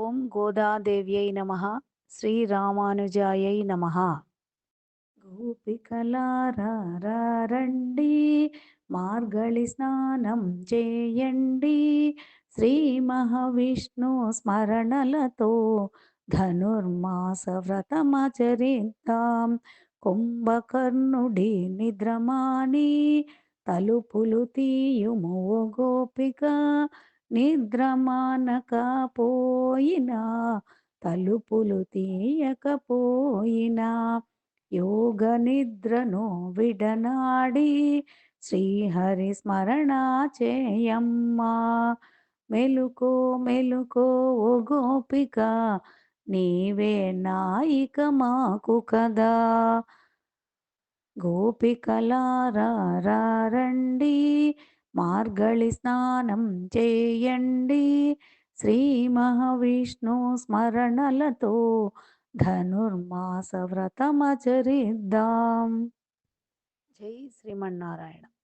ఓం గోదాదేవ్యై నమః. శ్రీరామానుజాయై నమః. గోపికలారా రండి, మార్గళి స్నానం చేయండి, శ్రీ మహావిష్ణు స్మరణలతో ధనుర్మాస వ్రతమాచరిద్దాం. కుంభకర్ణుడి నిద్రమాని తలుపులు తీయుము ఓ గోపిక, నిద్రమానకపోయినా తలుపులు తీయకపోయినా యోగ నిద్రను విడనాడి శ్రీహరి స్మరణ చేయమ్మా. మెలుకో మెలుకో ఓ గోపిక, నీవే నాయిక మాకు కదా. గోపికలారా రండి, మార్గళి స్నానం చేయండి, శ్రీ మహావిష్ణు స్మరణలతో ధనుర్మాస వ్రతమాచరిద్దాం. జై శ్రీమన్నారాయణ.